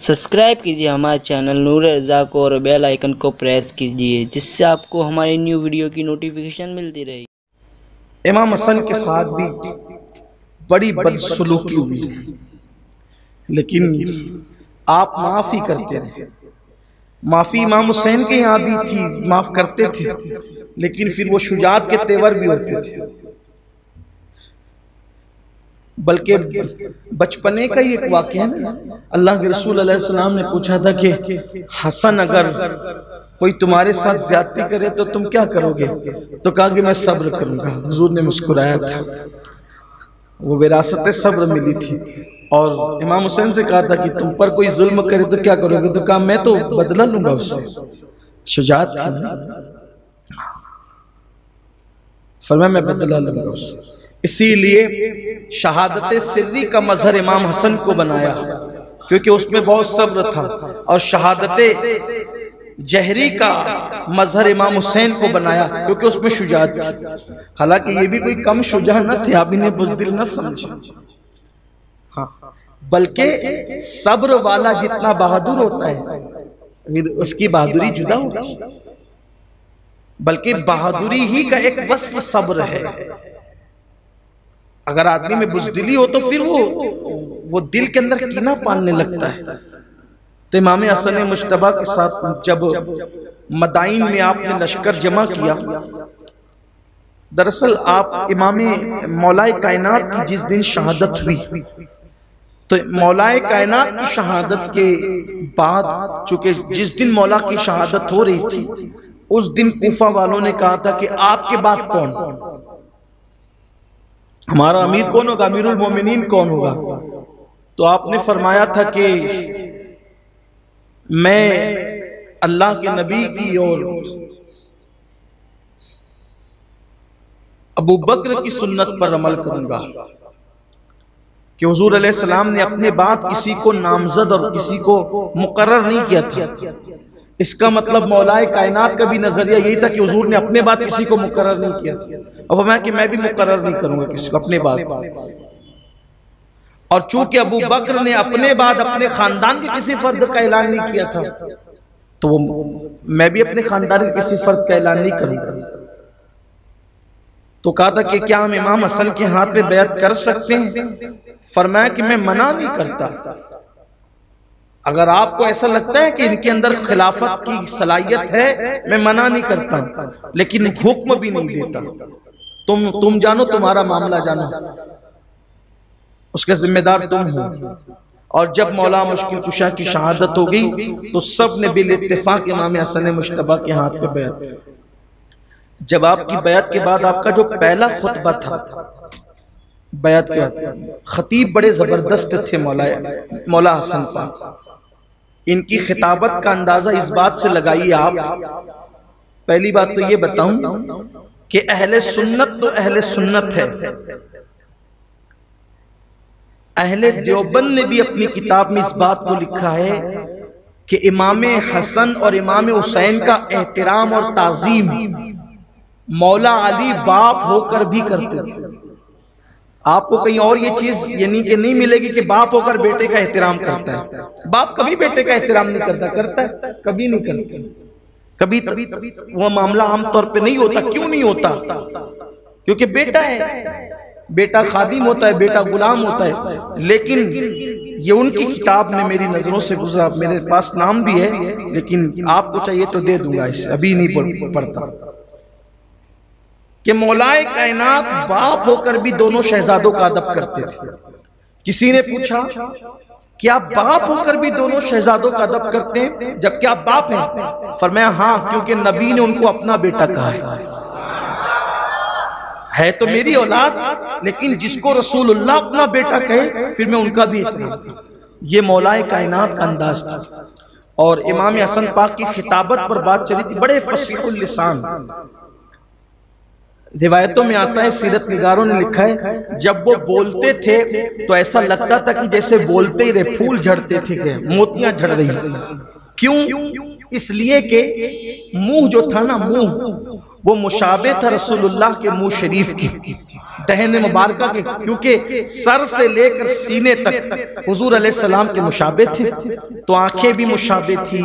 Subscribe कीजिए हमारे channel नूर रज़ा को और बेल आइकन को प्रेस कीजिए जिससे आपको हमारी न्यू वीडियो की नोटिफिकेशन मिलती रहे। इमाम हसन के साथ भी बड़ी बदसलूकी हुई, लेकिन आप माफ़ी करते रहे। माफ़ी इमाम हुसैन के यहाँ भी थी, माफ़ करते थे, लेकिन फिर वो शुजात के तेवर भी होते थे। बल्कि बचपने का ही एक वाक़या है ना, अल्लाह के रसूल अलैहि सलाम ने पूछा था कि हसन अगर कोई तुम्हारे साथ ज्यादती करे तो तुम क्या करोगे? तो कहा कि मैं सब्र करूंगा। हुजूर ने मुस्कुराया था, वो विरासत सब्र मिली थी। और इमाम हुसैन से कहा था कि तुम पर कोई जुल्म करे तो क्या करोगे? तो कहा मैं तो बदला लूंगा उससे। शुजात थी ना, फरमाया मैं बदला लूंगा उससे। इसीलिए शहादत सिर्री का मजहर इमाम हसन को बनाया, क्योंकि उसमें बहुत सब्र था। और शहादत जहरी का मजहर इमाम हुसैन को बनाया, क्योंकि उसमें शुजात थी। हालांकि ये भी कोई कम शुजा न थे, आप इन्हें बुज़दिल न समझे। हाँ, बल्कि सब्र वाला जितना बहादुर होता है उसकी बहादुरी जुदा होती है। बल्कि बहादुरी ही का एक वस्फ सब्र है। अगर आदमी में बुज़दिली हो तो फिर वो दिल के अंदर कीना पालने लगता है। तो इमाम हसन मुश्तबा के साथ जब मदाइन में आपने लश्कर जमा किया, दरअसल आप इमाम मौलाए कायनात की जिस दिन शहादत हुई, तो मौलाए कायनात की शहादत के बाद, चूंकि जिस दिन मौला की शहादत हो रही थी उस दिन कूफा वालों ने कहा था कि आपके बाद कौन, हमारा अमीर कौन होगा, अमीरुल मोमिनीन कौन होगा? तो आपने फरमाया था कि मैं अल्लाह के नबी की और अबू बकर की सुन्नत पर अमल करूंगा। कि हुजूर अलैहि सलाम ने अपने बाद किसी को नामजद और किसी को मुकर्रर नहीं किया था। इसका मतलब मौलाए कायनात का भी नजरिया यही था कि हुजूर ने अपने बाद किसी को मुकर्रर नहीं किया था। अब मैं कि मैं भी मुकर्रर नहीं करूंगा किसी को अपने बाद। और चूंकि अबू बकर ने अपने बाद अपने खानदान के किसी फर्द का ऐलान नहीं किया था, तो मैं भी अपने खानदान के किसी फर्द का ऐलान नहीं करूंगा। तो कहा था कि क्या हम इमाम हसन के हाथ में बैत कर सकते हैं? फरमाया कि मैं मना नहीं करता। अगर आपको ऐसा लगता है कि इनके अंदर खिलाफत की सलाहियत है, मैं मना नहीं करता, लेकिन हुक्म भी नहीं देता। तुम जानो, तुम्हारा मामला जानो, उसके जिम्मेदार तुम हो। और जब मौला मुश्किल कुशा की शहादत हो गई तो सब ने बिल इत्तेफाक इमाम हसन मुश्तबा के हाथ पे बैत। जब आपकी बैत के बाद आपका जो पहला खुतबा था, बैत के बाद खतीब बड़े जबरदस्त थे मौला हसन पाक। इनकी खिताबत का अंदाजा इस बात से लगाइए आप। पहली बात तो ये बताऊं कि अहले सुन्नत तो अहले सुन्नत है। अहले देवबंद ने भी अपनी किताब में इस बात को लिखा है कि इमाम हसन और इमाम हुसैन का एहतराम और ताजीम मौला अली बाप होकर भी करते थे। आपको कहीं और ये चीज यानी कि नहीं मिलेगी कि बाप होकर बेटे का एहतराम करता है। बाप कभी बेटे का एहतराम नहीं करता है? कभी नहीं करता। कभी वो मामला आमतौर पे नहीं होता। क्यों नहीं होता? क्योंकि बेटा है, बेटा खादिम होता है, बेटा गुलाम होता है। लेकिन ये उनकी किताब में मेरी नजरों से गुजरा, मेरे पास नाम भी है, लेकिन आपको चाहिए तो दे दूंगा, इसे अभी नहीं पढ़ता। कि मौलाए कायनात बाप होकर भी दोनों शहजादों का अदब करते थे। किसी ने पूछा कि आप बाप होकर भी दोनों शहजादों का अदब करते हैं जबकि आप बाप हैं? फरमाया हाँ, क्योंकि नबी ने उनको अपना बेटा कहा है तो मेरी औलाद, लेकिन जिसको रसूलुल्लाह अपना बेटा कहे फिर मैं उनका भी एहतराम। ये मौलाए कायनात का अंदाज था। और इमाम हसन पाक की खिताबत पर बात चली थी, बड़े फसीहुल लिसान। रिवायतों में आता है, सीरत निगारों ने लिखा है, जब वो बोलते थे तो ऐसा लगता था कि जैसे बोलते ही रहे फूल झड़ते थे, मोतियां झड़ रही। क्यों? इसलिए कि मुंह जो था ना, मुंह वो मुशाबे था रसूलुल्लाह के मुंह शरीफ की। दहन मुबारका के, क्योंकि सर से लेकर सीने तक हुजूर अलैहिस्सलाम के मुशाबे थे। तो आंखें भी मुशाबे थी,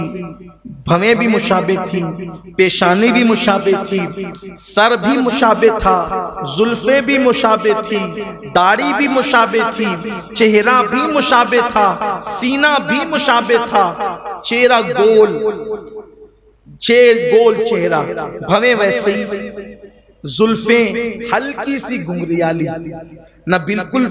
भवें भी मुशाबे थी, पेशानी भी मुशाबे थी, सर भी मुशाबे था, जुल्फें भी मुशाबे थी, दाढ़ी भी मुशाबे थी, चेहरा भी मुशाबे था, सीना भी मुशाबे था, चेहरा गोल चेहरा, भवें वैसे ही, जुल्फें हल्की सी घुंघरियाली, न बिल्कुल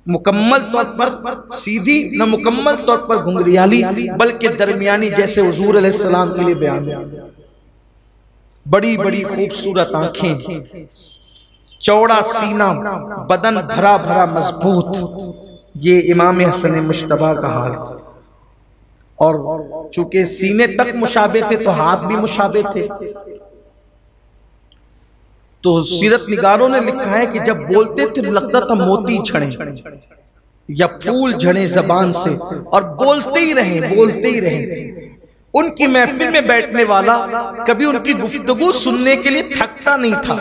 मुकम्मल तौर पर सीधी न मुकम्मल तौर पर घुंघरियाली, बल्कि दरमियानी, जैसे हुजूर अलैहिस्सलाम के लिए बयान है। बड़ी बड़ी खूबसूरत आंखें, चौड़ा सीना, बदन भरा भरा मजबूत। ये इमाम हसन मुश्तबा का हाल था। और चूंकि सीने तक मुशाबे थे तो हाथ भी मुशाबे थे। तो सीरत निगारों ने लिखा है कि जब बोलते थे लगता था मोती झड़े या फूल झड़े जबान से, और बोलते ही रहे। उनकी महफिल में बैठने वाला कभी उनकी गुफ्तगू सुनने के लिए थकता नहीं था,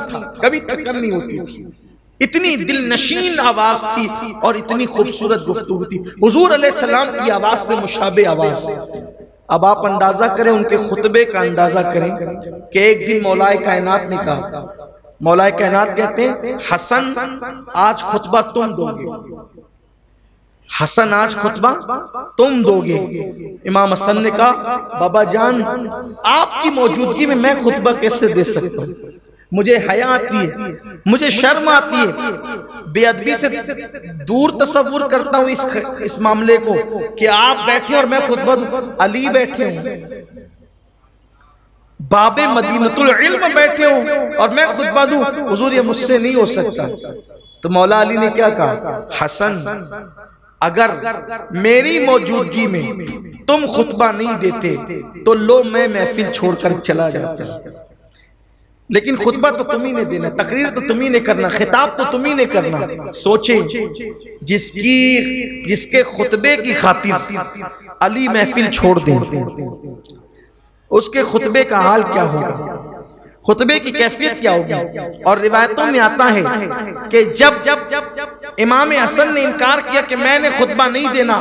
कभी थकन नहीं होती थी। इतनी दिलनशीन आवाज थी और इतनी खूबसूरत गुफ्तगू थी। हुजूर अलैहिस्सलाम की आवाज से मुशाबे आवाज है। अब आप अंदाजा करें, उनके खुतबे का अंदाजा करें कि एक दिन मौलाए कायनात ने कहा, मौलाए कायनात कहते हैं, हसन आज खुतबा तुम दोगे, हसन आज खुतबा तुम दोगे। इमाम हसन ने कहा, बाबा जान आपकी मौजूदगी में मैं खुतबा कैसे दे सकता हूँ, मुझे हया आती है, मुझे शर्म आती है, बेअदबी से दूर तसव्वुर करता हूँ इस मामले को कि आप बैठे और मैं खुतबा दूं। अली बैठे हूँ, बाबे मदीनतुल इल्म बैठे हूँ और मैं खुतबा दूं, हुजूर ये मुझसे नहीं हो सकता। तो मौला अली ने क्या कहा, हसन अगर मेरी मौजूदगी में तुम खुतबा नहीं देते तो लो मैं महफिल छोड़कर चला जाता, लेकिन खुतबा तो तुम ही ने देना, तकरीर तो तुम ही ने करना, खिताब तो तुम ही ने करना। सोचे जिसके खुतबे की खातिर अली महफिल छोड़ दे, उसके खुतबे का हाल क्या होगा, खुतबे की कैफियत क्या होगी। और रिवायतों में आता है कि जब इमाम हसन ने इनकार किया कि मैंने खुतबा नहीं देना,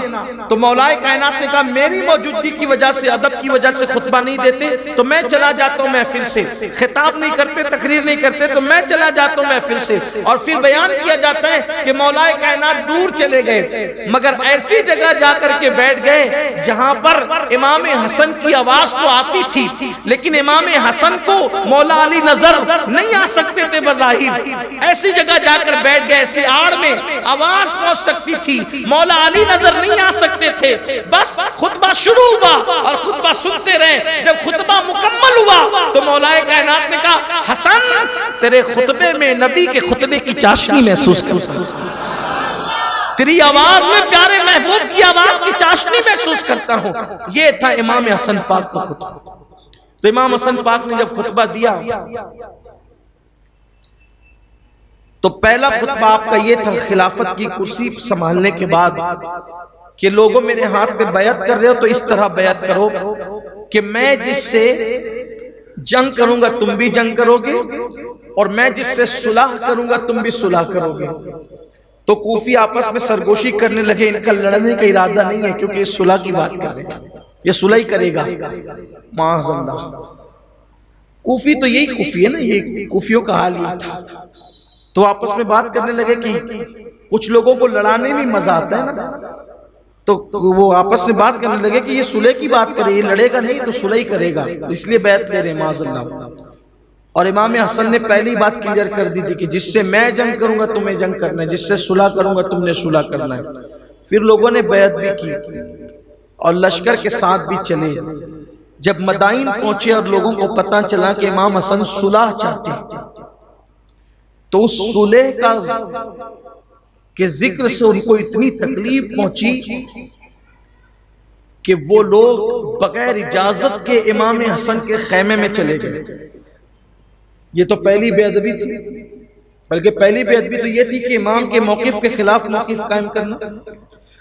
तो मौलाए कायनात ने कहा मेरी मौजूदगी की वजह से, अदब की वजह से खुतबा नहीं देते तो मैं चला जाता हूं महफिल से, खिताब नहीं करते, तकरीर नहीं करते तो मैं चला जाता हूं महफिल से। और फिर बयान किया जाता है कि मौलाए कायनात दूर चले गए, मगर ऐसी जगह जाकर के बैठ गए जहां पर इमाम हसन की आवाज तो आती थी, लेकिन इमाम हसन को मौला अली नजर नहीं आ सकते थे बज़ाहिर। ऐसी जगह जाकर बैठ गए, ऐसी आड़ में आवाज पहुंच सकती थी, मौला अली नजर नहीं आ सकते थे। बस खुतबा शुरू हुआ और खुतबा सुनते रहे। जब खुतबा मुकम्मल हुआ तो मौलाए कायनात ने कहा, हसन तेरे खुतबे में नबी के खुतबे की चाशनी महसूस करता हूं, तेरी आवाज में प्यारे महबूब की आवाज की चाशनी महसूस करता हूं। यह था इमाम हसन पाक का खुतबा। तो इमाम हसन पाक ने जब खुतबा दिया तो पहला खुतबा आपका ये था, खिलाफत की कुर्सी संभालने के बाद, कि लोगों मेरे हाथ पे बैत कर रहे हो तो इस तरह बैत करो कि मैं जिससे जंग करूंगा तुम भी जंग करोगे, और मैं जिससे सुलह करूंगा तुम भी सुलह करोगे। तो कूफी आपस में सरगोशी करने लगे, इनका लड़ने का इरादा नहीं है क्योंकि ये सुलह की बात कर रहे हैं, ये सुलह ही करेगा। माअज़ल्लाह, कूफी तो यही कूफी है ना, ये कूफियों का हाल यही था। तो आपस में बात करने लगे कि कुछ लोगों को लड़ाने में मजा आता है ना, तो वो आपस में बात करने लगे कि ये सुलह की बात करे, ये लड़ेगा नहीं तो सुलह ही करेगा, इसलिए बैत ले रहे माअज़ल्लाह। और इमाम हसन ने पहली बात क्लियर कर दी थी कि जिससे मैं जंग करूंगा तुम्हें जंग करना है, जिससे सुलह करूंगा तुमने सुलह करना है। फिर लोगों ने बैत भी की और लश्कर के साथ भी चले। जब मदाइन पहुंचे और लोगों को पता चला कि इमाम हसन सुलह चाहते हैं, तो उस सुलह का के जिक्र से उनको इतनी तकलीफ पहुंची कि वो लोग बगैर इजाजत के इमाम हसन के खैमे में चले गए। ये तो पहली बेअदबी थी, बल्कि पहली बेअदबी तो ये थी कि इमाम के मौकिफ के खिलाफ मौकिफ कायम करना।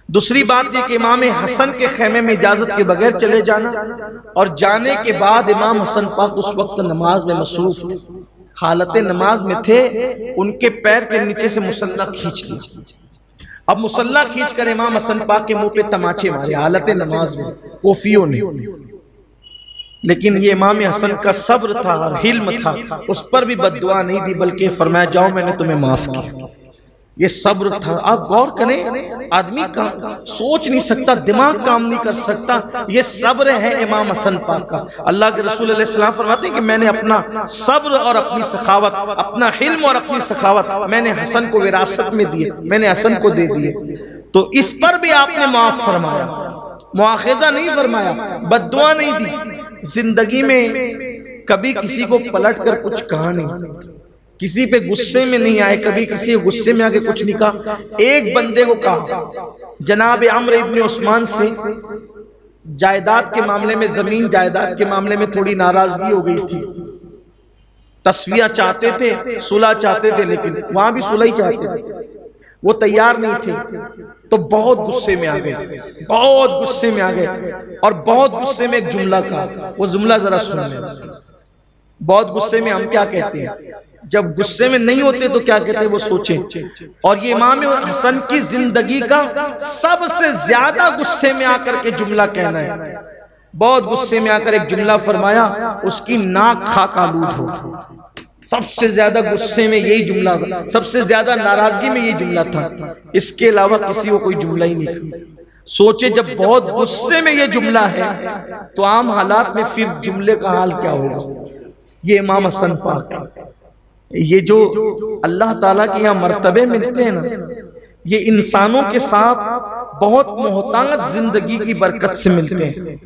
दूसरी बात यह कि इमाम हसन के खैमे में इजाजत के बगैर चले जाना, और जाने के बाद इमाम हसन पाक उस वक्त नमाज में मसरूफ थे, हालत नमाज में थे, उनके पैर के नीचे से मुसल्ला खींच लिया। अब मुसल्ला खींच कर इमाम हसन पाक के मुंह पे तमाचे मारे हालत नमाज में कोफियों ने। लेकिन ये इमाम हसन का सब्र था और हिल्म था, उस पर भी बद्दुआ नहीं दी, बल्कि फरमाया जाओ मैंने तुम्हें माफ किया। ये सब्र था। आप गौर करें, आदमी का सोच नहीं सकता, दिमाग काम नहीं कर सकता, ये सब्र है इमाम हसन पाक का। अल्लाह के रसूल अलैहि सलाम फरमाते हैं कि मैंने अपना सब्र और अपनी सखावत, अपना हिल्म और अपनी सखावत मैंने हसन को विरासत में दिए, मैंने हसन को दे दिए। तो इस पर भी आपने माफ फरमाया, मुआखिजा नहीं फरमाया, बद्दुआ नहीं दी। जिंदगी में कभी किसी को पलट कर कुछ कहा नहीं, किसी पे गुस्से में नहीं आए, कभी किसी गुस्से में आके कुछ नहीं कहा। एक बंदे को कहा, जनाब अम्र इब्न उस्मान से जायदाद के मामले में, जमीन जायदाद के मामले में थोड़ी नाराजगी हो गई थी। तस्विया चाहते थे, सुलह चाहते थे, लेकिन वहां भी सुलह ही चाहते थे, वो तैयार नहीं थे। तो बहुत गुस्से में आ गए, बहुत गुस्से में आ गए, और बहुत गुस्से में एक जुमला कहा। वो जुमला जरा सुन लें। बहुत गुस्से में हम क्या कहते हैं, जब गुस्से में नहीं होते तो क्या कहते हैं वो सोचें। और ये इमाम हसन की जिंदगी का सबसे ज्यादा गुस्से में आकर के जुमला कहना है। बहुत गुस्से में आकर एक जुमला फरमाया, उसकी नाक खाक आलूद हो। सबसे ज्यादा गुस्से में यही जुमला था, सबसे ज्यादा नाराजगी में यही जुमला था। इसके अलावा किसी को कोई जुमला ही नहीं। सोचे जब बहुत गुस्से में ये जुमला है तो आम हालात में फिर जुमले का हाल क्या होगा। ये इमाम हसन पाक, ये जो अल्लाह ताला के यहाँ मर्तबे मिलते हैं ना, ये इंसानों के साथ बहुत मोहताज जिंदगी की बरकत से मिलते हैं।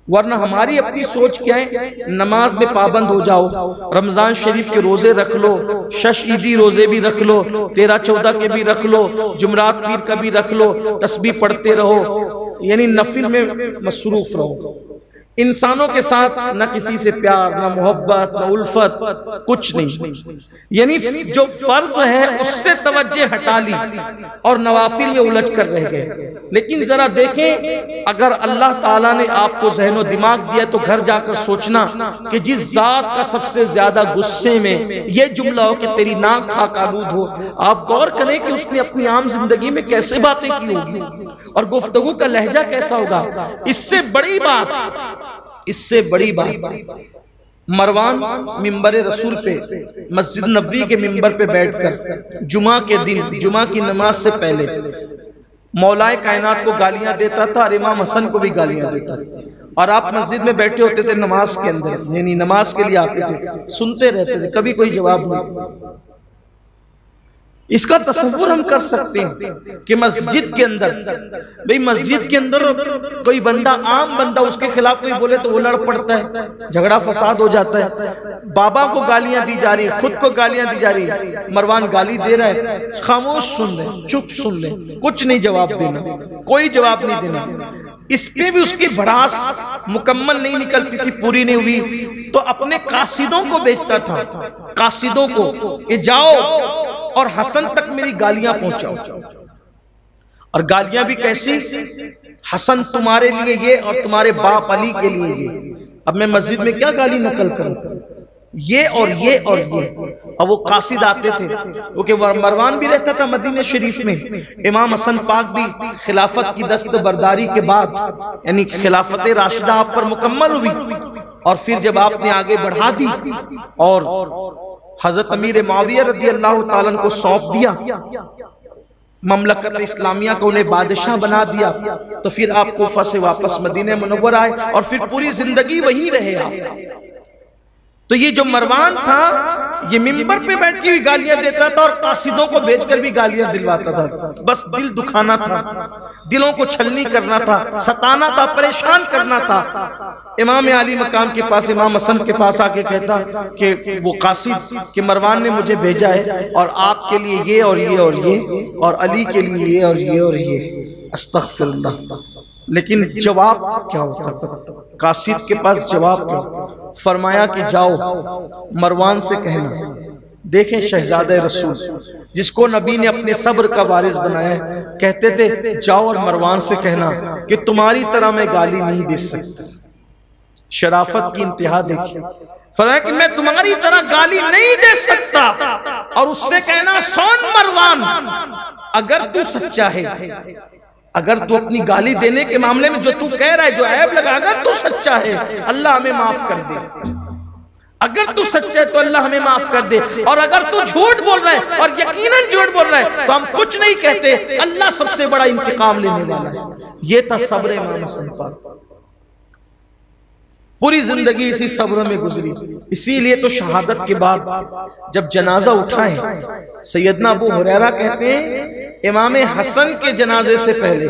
वरना हमारी अपनी सोच क्या है, नमाज में पाबंद हो जाओ, रमजान शरीफ के रोजे रख लो, शश ईदी रोजे भी रख लो, 13-14 के भी रख लो, जुमरात पीर का भी रख लो, तस्बीह पढ़ते रहो, यानी नफिल में मसरूफ रहो। इंसानों के साथ न किसी से प्यार, न मोहब्बत, न उल्फत, कुछ नहीं। यानी जो फर्ज है उससे तवज्जे हटा ली और नवाफिल में उलझ कर रह गए। लेकिन जरा देखें, अगर अल्लाह ताला ने आपको ज़हनो दिमाग दिया तो घर जाकर सोचना कि जिस जात का सबसे ज्यादा गुस्से में ये जुमला हो कि तेरी नाक खाक आलूद हो, आप गौर करें कि उसने अपनी आम जिंदगी में कैसे बातें की होगी और गुफ्तगू का लहजा कैसा होगा। इससे बड़ी बात, मरवान मिंबर रसूल पे, मस्जिद नबवी के मिंबर पे बैठकर जुमा के दिन, जुमा की नमाज से पहले मौलाए कायनात को गालियां देता था और इमाम हसन को भी गालियां देता था। और आप मस्जिद में बैठे होते थे नमाज के अंदर, यानी नमाज के लिए आते थे, सुनते रहते थे, कभी कोई जवाब नहीं। इसका तसव्वुर हम कर सकते हैं कि मस्जिद के अंदर, भाई मस्जिद के अंदर कोई बंदा, आम बंदा, उसके खिलाफ कोई बोले तो वो लड़ पड़ता है, झगड़ा फसाद हो जाता है। बाबा को गालियां दी जा रही है, खुद को गालियां दी जा रही है, मरवान गाली दे रहा है, खामोश सुन ले, चुप सुन ले, कुछ नहीं जवाब देना, कोई जवाब नहीं देना। इस पे भी उसकी भड़ास मुकम्मल नहीं निकलती थी, पूरी नहीं हुई तो अपने कासिदों को भेजता था, कासिदों को कि जाओ और हसन तक मेरी गालियां पहुंचाओ। और गालियां भी कैसी, हसन तुम्हारे लिए ये और तुम्हारे बाप अली के लिए ये। अब मैं मस्जिद में क्या गाली नकल करूं, ये और ये और ये। और वो कासिद आते थे, क्योंकि मरवान भी रहता था मदीने शरीफ में। इमाम हसन पाक भी खिलाफत की दस्तबरदारी के बाद, यानी खिलाफत राशिदा आप पर मुकम्मल हुई, और फिर जब आपने आगे बढ़ा दी और हजरत अमीर मुआविया रज़ी अल्लाह ताला अन्हु को सौंप दिया, ममलकत इस्लामिया को उन्हें बादशाह बना दिया, तो फिर आप कोफा से वापस मदीने मुनव्वर आए और फिर पूरी जिंदगी वहीं रहे आप। तो ये जो मरवान था, ये मिंबर पे बैठ के भी गालियां देता था और कासिदों को भेजकर भी गालियां दिलवाता था। बस दिल दुखाना था, दिलों को छलनी करना था, सताना था, परेशान करना था। इमाम आली मकाम के पास, इमाम हसन के पास आके कहता कि वो कासिद कि मरवान ने मुझे भेजा है और आपके लिए ये और ये और ये, और अली के लिए ये और ये और ये। अस्तगफिरुल्लाह। लेकिन जवाब क्या होता, कासिद के पास जवाब क्या? फरमाया कि जाओ मरवान से कहना, देखें शहजादे रसूल जिसको नबी ने अपने सब्र का वारिस बनाया, कहते थे जाओ और मरवान से कहना कि तुम्हारी तरह मैं गाली नहीं दे सकता, शराफत की इंतहा देखिए। फरमाया कि मैं तुम्हारी तरह गाली नहीं दे सकता, और उससे कहना सोन मरवान, अगर तू सच्चा है, अगर तू अपनी गाली देने के मामले में जो तू कह रहा है, जो ऐब लगा, अगर तू सच्चा है अल्लाह हमें माफ कर दे, अगर तू सच्चा है तो अल्लाह हमें माफ कर दे, और अगर तू झूठ बोल रहा है और यकीनन झूठ बोल रहा है तो हम कुछ नहीं कहते, अल्लाह सबसे बड़ा इंतकाम लेने वाला है। ये था सब्र इमाम हसन पाक। पूरी जिंदगी इसी सब्र में गुजरी। इसीलिए तो शहादत के बाद जब जनाजा उठाए, सैयदना अबू हुरैरा कहते हैं इमाम हसन के जनाजे से पहले,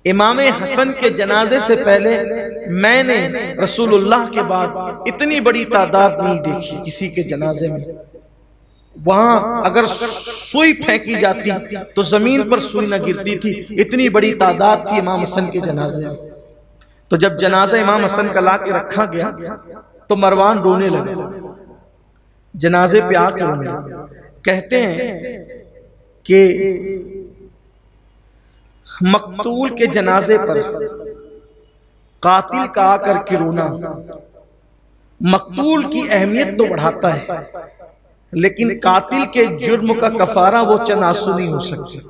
इमाम हसन के जनाजे से पहले मैंने रसूलुल्लाह के बाद इतनी बड़ी तादाद नहीं देखी किसी के जनाजे में। वहां अगर सुई फेंकी जाती तो जमीन पर सुई न गिरती थी, इतनी बड़ी तादाद थी इमाम हसन के जनाजे में। तो जब जनाजा इमाम हसन का ला के रखा गया तो मरवान रोने लगे, जनाजे पे आके रोने लगे। कहते हैं कि मकतूल के जनाजे पर कातिल का आकर के रोना मकतूल की अहमियत तो बढ़ाता है, लेकिन कातिल के जुर्म का कफारा वो चंद आंसू नहीं हो सकते।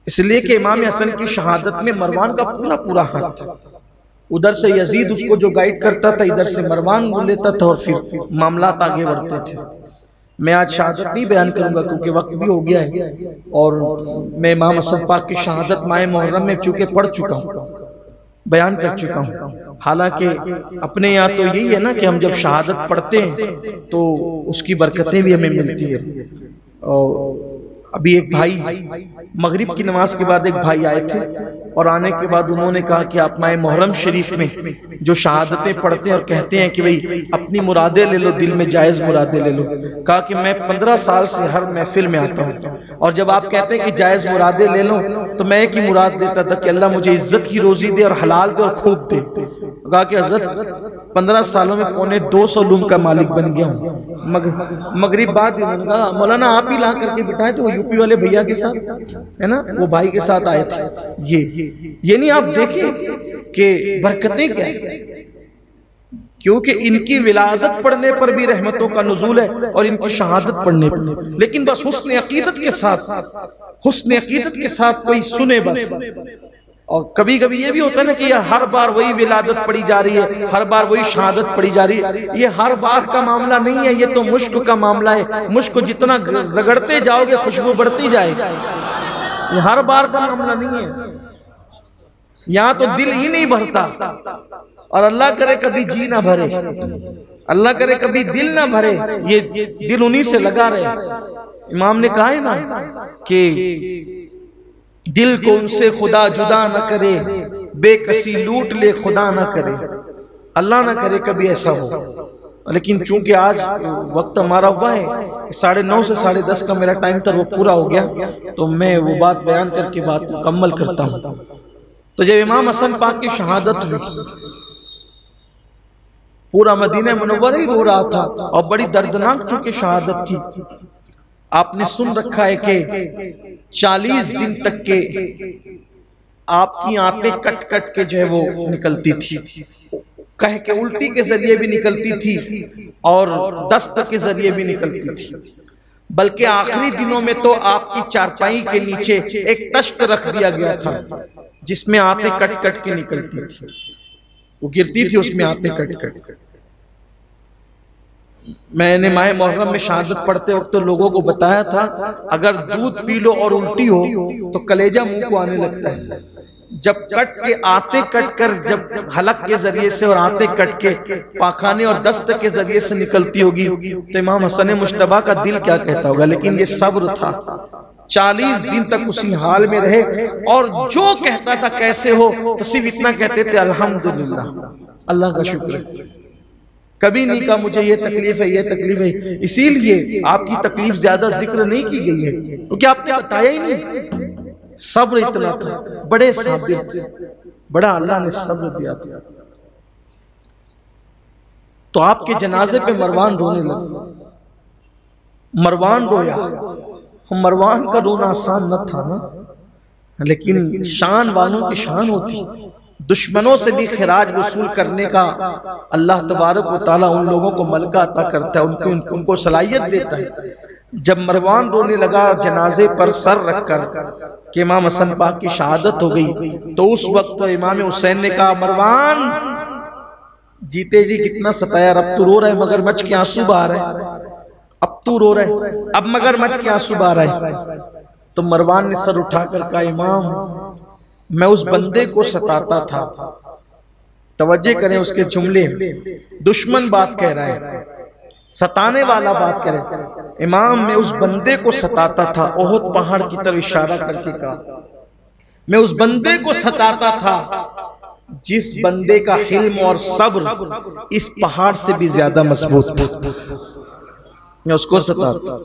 इसलिए कि इमाम हसन की शहादत में मरवान का पूरा पूरा हाथ था। उधर से यजीद उसको जो गाइड करता था, इधर से मरवान बोल लेता था, और फिर मामलात आगे बढ़ते थे। मैं आज शहादत नहीं बयान करूंगा क्योंकि वक्त भी हो गया है, और मैं इमाम हसन पाक की शहादत माह मुहर्रम में चूंकि पढ़ चुका हूँ, बयान कर चुका हूँ। हालांकि अपने यहाँ तो यही है ना कि हम जब शहादत पढ़ते हैं तो उसकी बरकतें भी हमें मिलती है। और अभी एक भाई मगरिब की नमाज के बाद एक भाई आए थे, और आने के बाद उन्होंने कहा कि आप माह मुहर्रम शरीफ में जो शहादतें पढ़ते हैं और कहते हैं कि भाई अपनी मुरादें ले लो, दिल में जायज़ मुरादें ले लो। कहा कि मैं 15 साल से हर महफिल में आता हूँ, और जब आप कहते हैं कि जायज़ मुरादें ले लो तो मैं एक ही मुराद देता था कि अल्लाह मुझे इज्जत की रोजी दे और हलाल दे और खूब दे। कहा कि हज़रत 15 सालों में पौने 200 लूम का मालिक बन गया हूँ। मगरिब बाद मौलाना आप ही ला करके बिठाए थे, वो यूपी वाले भैया के साथ है ना, वो भाई के साथ आए थे। ये नहीं आप देखिए कि बरकतें क्या है, क्योंकि इनकी विलादत पढ़ने पर भी रहमतों का नुज़ूल है और इनकी शहादत पढ़ने पर। लेकिन बस हुस्न अकीदत के साथ कोई सुने बस। और कभी कभी ये भी होता है ना कि हर बार वही विलादत पढ़ी जा रही है, हर बार वही शहादत पढ़ी जा रही है। ये हर बार का मामला नहीं है, ये तो मुश्क का मामला है। मुश्क को जितना रगड़ते जाओगे खुशबू बढ़ती जाएगी। ये हर बार का मामला नहीं है। यहाँ तो दिल ही नहीं भरता, और अल्लाह करे कभी जी ना भरे, अल्लाह करे कभी दिल ना भरे। ये दिल उन्हीं से लगा रहे। इमाम ने कहा है ना कि दिल को उनसे खुदा जुदा न करे, बेकसी लूट ले खुदा न करे। अल्लाह ना करे कभी ऐसा हो। लेकिन चूंकि आज वक्त हमारा हुआ है, 9:30 से 10:30 का मेरा टाइम था, वो पूरा हो गया, तो मैं वो बात बयान करके बात मुकम्मल करता हूँ। तो जब इमाम हसन पाक की शहादत हुई, पूरा मदीना मुनव्वरा ही रो रहा था, और बड़ी दर्दनाक चूंकि शहादत थी। आपने सुन रखा है कि 40 दिन तक के आपकी आंतें कट कट के जो है वो निकलती थी, कह के उल्टी के जरिए भी निकलती थी और दस्त के जरिए भी निकलती थी। बल्कि आखिरी दिनों में तो आपकी चारपाई के नीचे एक तश्त रख दिया गया था जिसमें आंतें कट कट के निकलती थी, वो गिरती थी उसमें आंतें कट कट। मैंने माह मुहर्रम में शहादत पढ़ते वक्त तो लोगों को बताया था, अगर दूध पी लो और उल्टी हो तो कलेजा मुंह को आने लगता है। जब कट के आते कट कर, जब हलक के जरिए से और आते कट के पाखाने और दस्त के जरिए से निकलती होगी तो इमाम हसन मुश्तबा का दिल क्या कहता होगा। लेकिन ये सब्र था, 40 दिन तक उसी हाल में रहे, और जो कहता था कैसे हो तो सिर्फ इतना कहते थे अल्हम्दुलिल्लाह, अल्लाह का शुक्र। कभी नहीं कहा मुझे ये तकलीफ है, ये तकलीफ है। इसीलिए आपकी तकलीफ ज्यादा जिक्र नहीं की गई है क्योंकि आपने बताया ही नहीं। सब्र इतना था, बड़े साबिर थे, बड़ा अल्लाह ने सब्र दिया था। तो आपके जनाजे पे मरवान रोने लगा, मरवान रोया। मरवान का रोना आसान न था ना, लेकिन शान वालों की शान होती। दुश्मनों से भी खिराज वसूल करने का अल्लाह तबारक व तआला उन लोगों को मलका अता करता है, उनको सलाहियत देता है। जब मरवान रोने लगा जनाजे पर सर रखकर कि इमाम हसन पाक की शहादत हो गई, तो उस वक्त इमाम हुसैन ने कहा, मरवान जीते जी कितना सताया, अब तू रो रहा है, मगरमच्छ के आंसू बहा रहा है, अब तू रो रहा है, अब मगरमच्छ के आंसू बहा रहा है। तो मरवान ने सर उठाकर कहा, इमाम मैं उस बंदे को सताता था। तवज्जो करें उसके जुमले, दुश्मन बात कह रहा है, सताने वाला बात करे। इमाम मैं उस बंदे को सताता था, ओहद पहाड़ की तरफ इशारा करके कहा, मैं उस बंदे को सताता था जिस बंदे का हिल्म और सब्र इस पहाड़ से भी ज्यादा मजबूत था, मैं उसको सताता।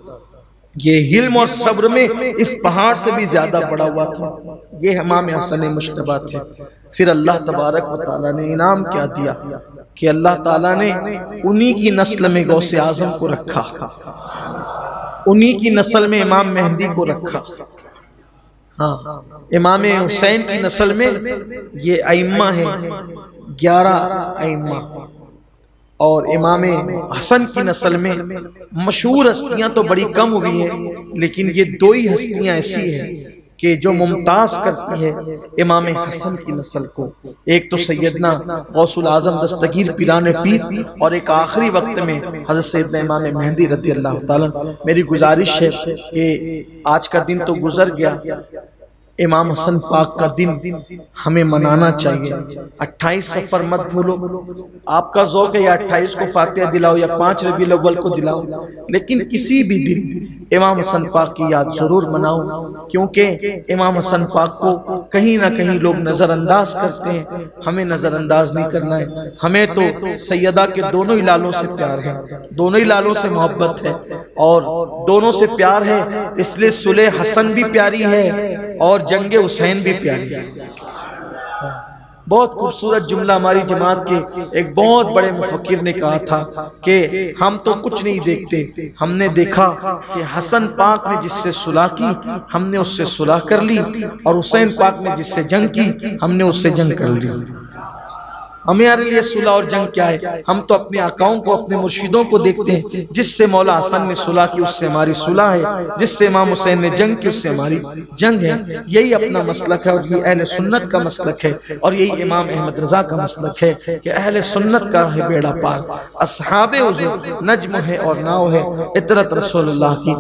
ये हिल्म और सब्र में इस पहाड़ से भी ज्यादा बड़ा हुआ था। ये इमाम हसन मुश्तबा थे। फिर अल्लाह तबारक व तआला ने इनाम क्या दिया कि अल्लाह ताला ने उन्हीं की नस्ल में गौसे आजम को रखा, उन्हीं की नस्ल में इमाम मेहंदी को रखा। हाँ, इमाम हुसैन की नस्ल में ये अइम्मा है, 11 अइम्मा, और इमाम हसन की नस्ल में मशहूर हस्तियां तो बड़ी कम हुई हैं, लेकिन ये 2 ही हस्तियां ऐसी हैं कि जो मुमताज करती है इमाम हसन की नस्ल को। एक तो सैयदना गौसुल आजम दस्तगीर पिराने पीर, और एक आखिरी वक्त में हजरत सैयदना इमाम मेहंदी रज़ी अल्लाह ताला। मेरी गुजारिश है कि आज का दिन तो गुजर गया, इमाम हसन पाक का दिन हमें मनाना चाहिए। 28 सफर मत भूलो, आपका ज़ौक़ है या 28 को फातिहा दिलाओ या 5 रबीउल अव्वल को दिलाओ, लेकिन किसी भी दिन इमाम हसन पाक की याद जरूर मनाओ, क्योंकि इमाम हसन पाक को कहीं ना कहीं लोग नजरअंदाज करते हैं। हमें नजरअंदाज नहीं करना है। हमें तो सैयदा के दोनों ही लालों से प्यार है, दोनों ही लालों से मोहब्बत है, और दोनों से प्यार है इसलिए सुलह हसन भी प्यारी है और जंगे हुसैन भी प्यारी है। बहुत खूबसूरत जुमला हमारी जमात के एक बहुत बड़े मुफक्किर ने कहा था कि हम तो कुछ नहीं देखते, हमने देखा कि हसन पाक ने जिससे सुलह की हमने उससे सुलह कर ली, और हुसैन पाक ने जिससे जंग की हमने उससे जंग कर ली। हमारे लिए सुलह और जंग क्या है? हम तो अपने आकाओं को, अपने मुर्शिदों को देखते हैं। जिससे मौला हसन ने सुलह की उससे हमारी सुलह है, जिससे इमाम हुसैन ने जंग की उससे हमारी जंग है। यही अपना मसलक है और ये अहले सुन्नत का मसलक है, और यही इमाम अहमद रजा का मसलक है कि अहले सुन्नत का है बेड़ा पार। अस्हाबे हुजूर नज्म है और नाव है, इतरत रसूलुल्लाह की।